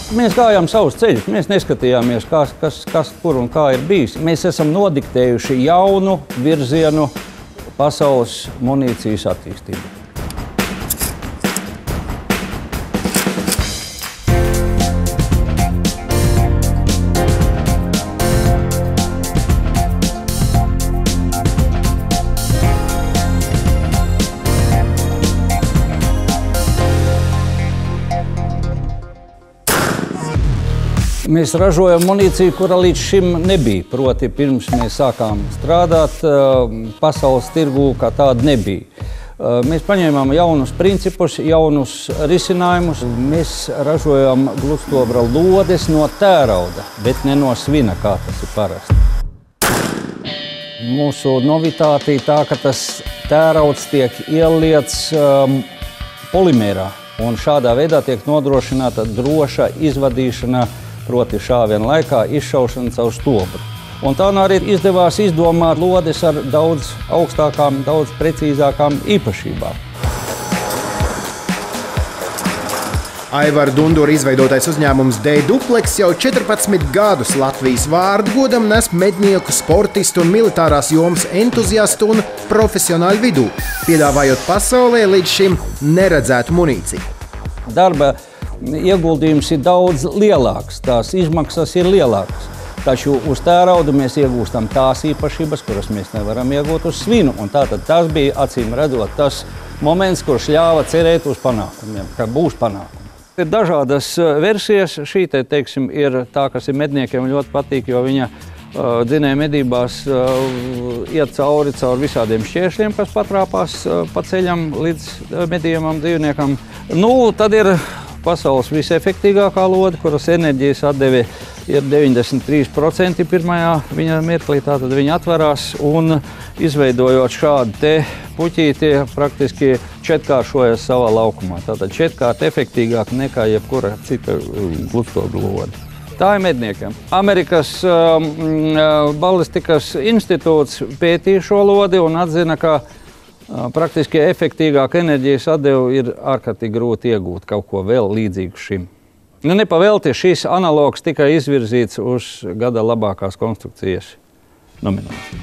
Mēs gājām savus ceļus, mēs neskatījāmies, kas kur un kā ir bijis. Mēs esam nodiktējuši jaunu virzienu pasaules munīcijas attīstību. Mēs ražojam munīciju, kura līdz šim nebija. Proti, pirms mēs sākām strādāt, pasaules tirgū kā tāda nebija. Mēs paņēmām jaunus principus, jaunus risinājumus. Mēs ražojam gludstobra lodes no tērauda, bet ne no svina, kā tas ir parasti. Mūsu novitāte ir tā, ka tas tērauds tiek ieliets polimērā, un šādā veidā tiek nodrošināta droša izvadīšana, proti šāviena laikā izšaušana caur stobru. Un tā arī izdevās izdomāt lodes ar daudz augstākām, daudz precīzākām īpašībām. Aivara Dundura izveidotais uzņēmums D-Duplex jau 14 gadus Latvijas vārdu godam nes mednieku, sportistu un militārās jomas entuziastu un profesionāļu vidū, piedāvājot pasaulē līdz šim neredzētu munīciju. Darba ieguldījums ir daudz lielāks, tās izmaksas ir lielākas. Taču uz tērauda mēs iegūstam tās īpašības, kuras mēs nevaram iegūt uz svinu. Un tātad tas bija, acīm redzot, tas moments, kurš ļāva cerēt uz panākumiem, ka būs panākumi. Ir dažādas versijas. Šī teiksim, ir tā, kas ir medniekiem ļoti patīk, jo viņa dzinēja medībās iet caur visādiem šķēršļiem, kas patrāpās pa ceļam līdz medījumam dzīvniekam. Tad ir pasaules visefektīgākā lode, kuras enerģijas atdeve ir 93% pirmajā viņa mirklī. Tātad viņa atverās un izveidojot šādu te puķīti, praktiski četkāršojas savā laukumā. Tātad četkārt efektīgāk nekā jebkura cita gludstobra lode. Tā ir medniekiem. Amerikas balistikas institūts pētīja šo lodi un atzina, ka praktiski efektīgāka enerģijas atdeve ir ārkārtīgi grūti iegūt kaut ko vēl līdzīgu šim. Nepavēlti šis analogs tikai izvirzīts uz gada labākās konstrukcijas nomināciju.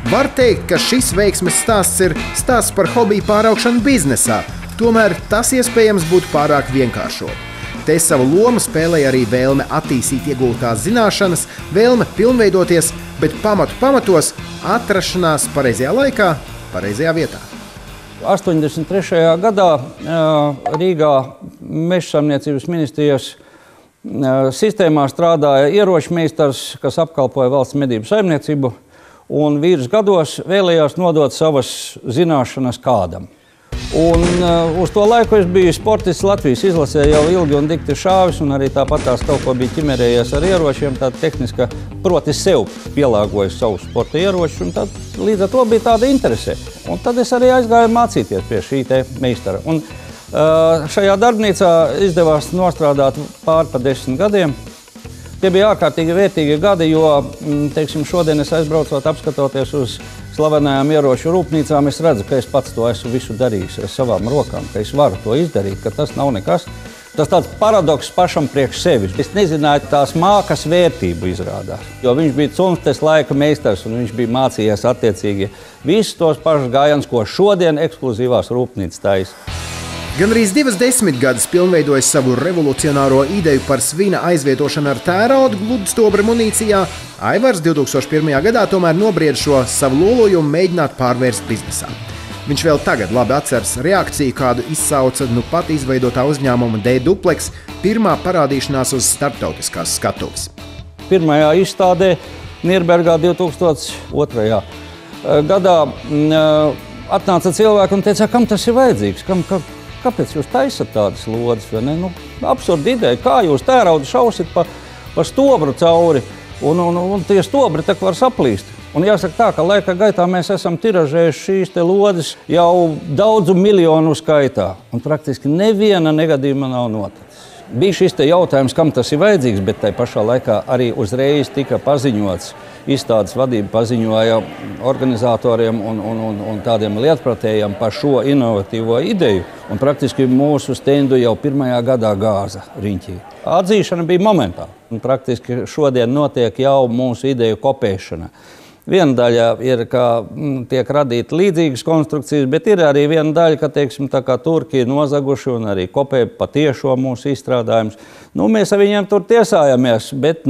Var teikt, ka šis veiksmes stāsts ir stāsts par hobiju pāraugšanu biznesā, tomēr tas iespējams būtu pārāk vienkāršot. Te savu lomu spēlēja arī vēlme attīstīt iegūtās zināšanas, vēlme pilnveidoties, bet pamatos atrašanās pareizajā laikā, pareizajā vietā. 83. gadā Rīgā Mežsaimniecības ministrijas sistēmā strādāja ieročmeistars, kas apkalpoja valsts medību saimniecību, un vīrs gados vēlējās nodot savas zināšanas kādam. Un uz to laiku es biju sportists Latvijas izlasē, jau ilgi un dikti šāvis, un arī tāpat tās kaut ko bija ķimerējies ar ieročiem, tāda tehniska, proti sev pielāgojas savu sporta ieročus, un tad līdz ar to bija tāda interese. Un tad es arī aizgāju mācīties pie šī te meistara. Un šajā darbnīcā izdevās nostrādāt pār pa 10 gadiem. Tie bija ārkārtīgi vērtīgi gadi, jo, teiksim, šodien es aizbraucot, apskatoties uz slavenajām ieroču rūpnīcām, es redzu, ka es pats to esmu visu darījis ar savām rokām, ka es varu to izdarīt, ka tas nav nekas. Tas tāds paradoks pašam priekš sevis. Es nezināju tās mākas vērtību izrādās, jo viņš bija cunftes laika meistars un viņš bija mācījies attiecīgi visus tos pašus gājienus, ko šodien ekskluzīvās rūpnīcas taisa. Gandrīz 2 desmitgades pilnveidojis savu revolucionāro ideju par svina aizvietošanu ar tērauda gludstobra munīcijā, Aivars 2001. Gadā tomēr nobrieda šo savu lolojumu mēģināt pārvērst biznesā. Viņš vēl tagad labi atceras reakciju, kādu izsauca pat izveidotā uzņēmuma D-Duplex pirmā parādīšanās uz starptautiskās skatuves. Pirmajā izstādē Nirbergā 2002. gadā atnāca cilvēki un teica, kam tas ir vajadzīgs, kāpēc jūs taisat tādas lodes, vai ne? Absurda ideja, kā jūs tēraudu šausit pa stobru cauri, un tie stobri tak var saplīst. Un jāsaka tā, ka laika gaitā mēs esam tiražējuši šīs te lodes jau daudzu miljonu skaitā, un praktiski neviena negadījuma nav noticis. Bija šis te jautājums, kam tas ir vajadzīgs, bet tai pašā laikā arī uzreiz tika paziņots, izstādes vadība paziņoja organizatoriem un tādiem lietpratējiem par šo inovatīvo ideju. Un praktiski mūsu stendu jau pirmajā gadā gāza riņķī. Atzīšana bija momentā. Un praktiski šodien notiek jau mūsu ideju kopēšana. Viena daļa ir, ka tiek radīta līdzīgas konstrukcijas, bet ir arī viena daļa, ka, teiksim, tā kā turki ir nozaguši un arī kopē patiešo mūsu izstrādājumus. Mēs ar viņiem tur tiesājamies, bet,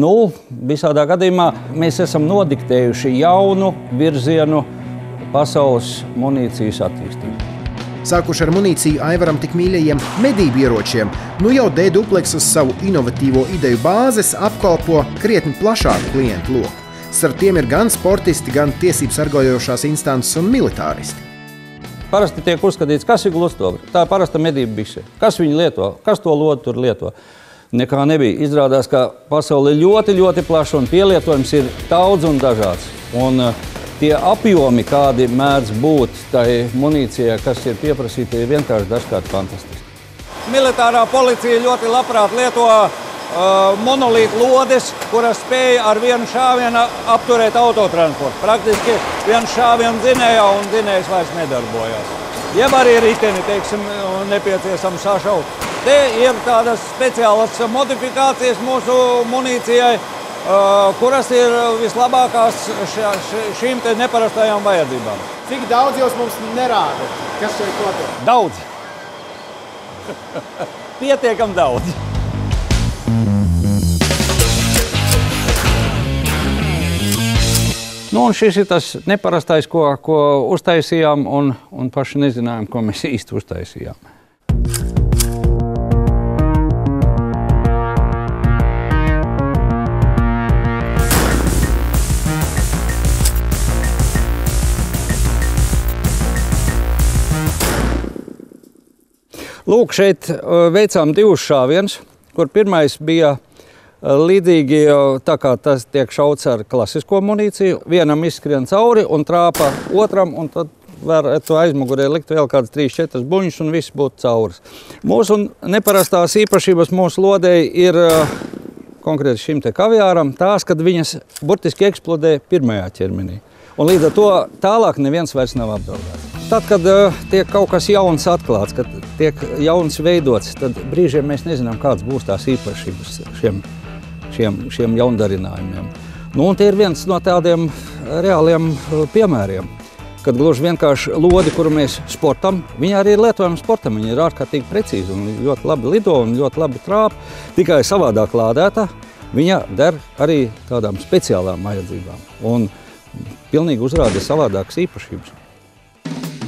visādā gadījumā mēs esam nodiktējuši jaunu virzienu pasaules munīcijas attīstību. Sākuši ar munīciju Aivaram tik mīļajiem medību ieročiem, jau D-Duplex uz savu inovatīvo ideju bāzes apkalpo krietni plašāku klientu loku. Starp tiem ir gan sportisti, gan tiesību sargājošās instances un militāristi. Parasti tiek uzskatīts, kas ir gludstobri. Tā ir parasta medību bikse. Kas viņu lieto? Kas to lodu tur lieto? Nekā nebija. Izrādās, ka pasaule ir ļoti, ļoti plaša un pielietojums ir daudz un dažāds. Un tie apjomi, kādi mēdz būt tai munīcijai, kas ir pieprasīti, ir vienkārši dažkārt fantastiski. Militārā policija ļoti labprāt lieto monolītu lodes, kuras spēja ar vienu šāvienu apturēt autotransportu. Praktiski vienu šāvienu dzinējā un dzinējs vairs nedarbojās. Jeb arī riteni, teiksim, nepieciešams sašaut. Te ir tādas speciālas modifikācijas mūsu munīcijai, kuras ir vislabākās šīm te neparastajām vajadzībām. Cik daudz jūs mums nerādat? Kas šeit notiek? Daudz. Pietiekam daudz. Un šis ir tas neparastais, ko uztaisījām, un paši nezinājām, ko mēs īsti uztaisījām. Lūk, šeit veicām divus šāvienus, kur pirmais bija līdzīgi, tā kā tas tiek šauts ar klasisko munīciju. Vienam izskrien cauri un trāpa otram, un tad var to aizmugurē likt vēl kādas 3-4 buņus un viss būtu cauris. Mūsu neparastās īpašības mūsu lodei ir konkrēti šim te kaviāram tās, kad viņas burtiski eksplodē pirmajā ķermenī. Un līdz ar to tālāk neviens vairs nav apdraudēts. Tad, kad tiek kaut kas jauns atklāts, kad tiek jauns veidots, tad brīžiem mēs nezinām, kādas būs tās īpašības šiem jaundarinājumiem. Un tie ir viens no tādiem reāliem piemēriem, kad gluži vienkārši lodi, kuru mēs sportam, viņa arī ir lietojama sportam. Viņa ir ārkārtīgi precīza un ļoti labi lido un ļoti labi trāpa. Tikai savādāk lādēta, viņa der arī tādām speciālām vajadzībām un pilnīgi uzrāda savādākas īpašības.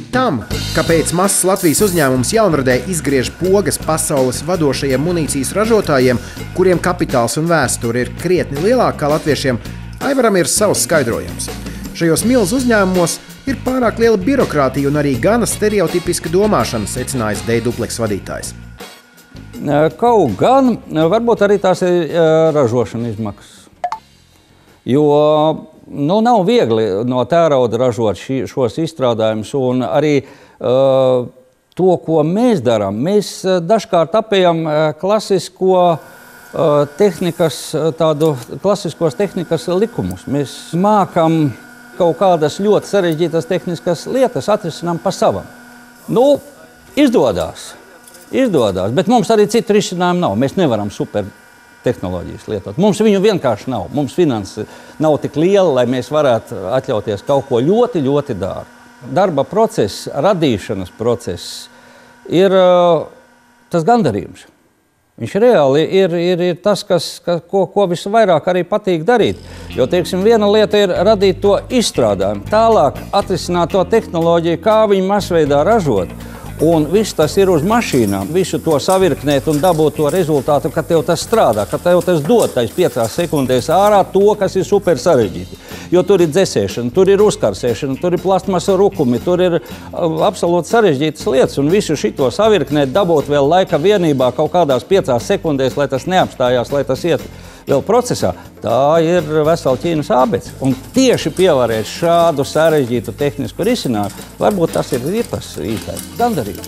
Tam, kāpēc mazs Latvijas uzņēmums jaunradē izgriež pogas pasaules vadošajiem munīcijas ražotājiem, kuriem kapitāls un vēsture ir krietni lielāka kā latviešiem, Aivaram ir savs skaidrojums. Šajos milzu uzņēmumos ir pārāk liela birokrātija un arī gana stereotipiska domāšana, secinājis D-Duplex vadītājs. Kaut gan, varbūt arī tās ir ražošana izmaksas. Jo nav viegli no tērauda ražot šos izstrādājumus, un arī to, ko mēs darām. Mēs dažkārt apējam klasiskos tehnikas likumus. Mēs mākam kaut kādas ļoti sarežģītas tehniskas lietas, atrisinām pa savam. Izdodās, bet mums arī citu risinājumu nav. Mēs nevaram super tehnoloģijas lietot. Mums viņu vienkārši nav. Mums finanses nav tik liela, lai mēs varētu atļauties kaut ko ļoti, ļoti dārgu. Darba process, radīšanas process ir tas gandarījums. Viņš reāli ir tas, ko visvairāk arī patīk darīt. Jo, teiksim, viena lieta ir radīt to izstrādājumu, tālāk atrisināt to tehnoloģiju, kā viņu masveidā ražot. Un viss tas ir uz mašīnām, visu to savirknēt un dabūt to rezultātu, ka tev tas strādā, ka tev tas dod 5 sekundēs ārā to, kas ir super sarežģīti. Jo tur ir dzesēšana, tur ir uzkarsēšana, tur ir plastmasa rukumi, tur ir absolūti sarežģītas lietas. Un visu šito savirknēt, dabūt vēl laika vienībā kaut kādās 5 sekundēs, lai tas neapstājās, lai tas iet vēl procesā, tā ir vesela Ķīnas ābece. Un tieši pievarēt šādu sarežģītu tehnisku risinājumu, varbūt tas ir tas īstais gandarījums.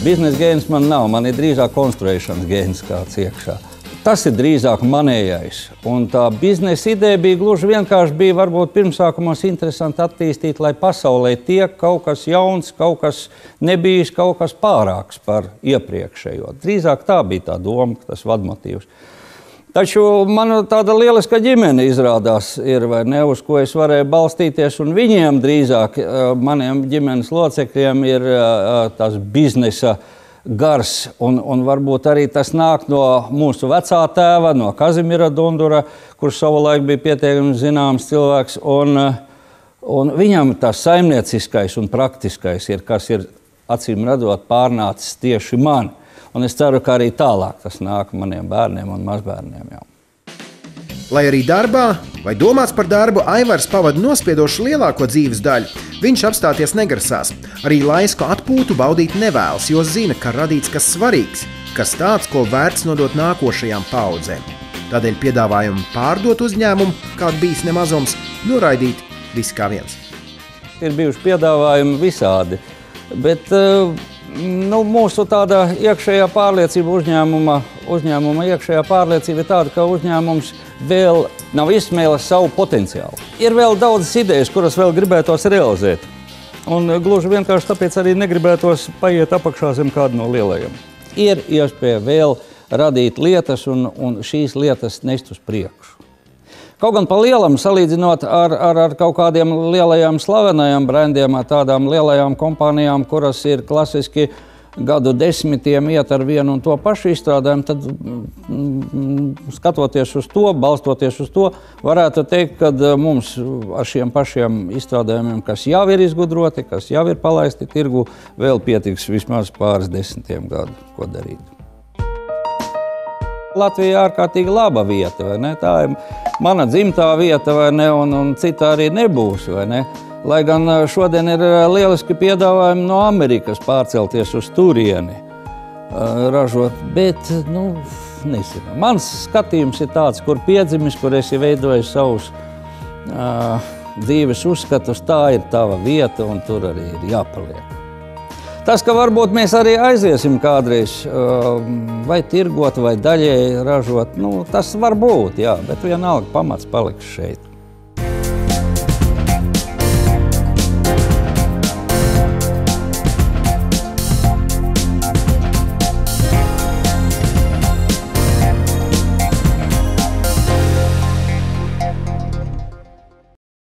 Biznesa gēns man nav, man ir drīzāk konstruēšanas gēns kāds iekšā. Tas ir drīzāk manējais. Un tā biznesa ideja bija gluži vienkārši bija varbūt pirmsākumos interesanti attīstīt, lai pasaulē tiek kaut kas jauns, kaut kas nebijis, kaut kas pārāks par iepriekšējo. Drīzāk tā bija tā doma, tas vadmotīvs. Taču man tāda lieliska ģimene izrādās ir, vai ne, uz ko es varēju balstīties, un viņiem drīzāk, maniem ģimenes locekļiem, ir tas biznesa gars, un varbūt arī tas nāk no mūsu vecā tēva, no Kazimira Dundura, kurš savulaik bija pietiekami zināms cilvēks, un viņam tas saimnieciskais un praktiskais ir, kas ir acīm redzot pārnācis tieši man. Un es ceru, ka arī tālāk tas nāk maniem bērniem un mazbērniem jau. Lai arī darbā vai domāts par darbu Aivars pavada nospiedoši lielāko dzīves daļu, viņš apstāties negrasās. Arī laisku atpūtu baudīt nevēlas, jo zina, ka radīts kas svarīgs, kas tāds, ko vērts nodot nākošajām paudzēm. Tādēļ piedāvājumu pārdot uzņēmumu, kādu bijis nemazums, noraidīt viss kā viens. Ir bijuši piedāvājumi visādi, bet mūsu tāda iekšējā pārliecība uzņēmuma iekšējā pārliecība ir tāda, ka uzņēmums vēl nav izsmēlis savu potenciālu. Ir vēl daudzas idejas, kuras vēl gribētos realizēt. Un gluži vienkārši tāpēc arī negribētos paiet apakšā zem kādu no lielajiem. Ir iespēja vēl radīt lietas un šīs lietas nest uz priekšu. Kaut gan pa lielam, salīdzinot ar kaut kādiem lielajām slavenajām brandiem, ar tādām lielajām kompānijām, kuras ir klasiski gadu desmitiem iet ar vienu un to pašu izstrādājumu, tad skatoties uz to, balstoties uz to, varētu teikt, ka mums ar šiem pašiem izstrādājumiem, kas jau ir izgudroti, kas jau ir palaisti tirgu, vēl pietiks vismaz pāris desmitiem gadu, ko darīt. Latvija ir ārkārtīgi laba vieta, vai ne? Tā ir mana dzimtā vieta, vai ne? Un cita arī nebūs, vai ne? Lai gan šodien ir lieliski piedāvājumi no Amerikas pārcelties uz turieni ražot, bet, nezinu. Mans skatījums ir tāds, kur piedzimis, kur esi veidojis savus dzīves uzskatus, tā ir tava vieta un tur arī ir jāpaliek. Tas, ka varbūt mēs arī aiziesim kādreiz vai tirgot, vai daļēji ražot, tas var būt, jā, bet vienalga pamats paliks šeit.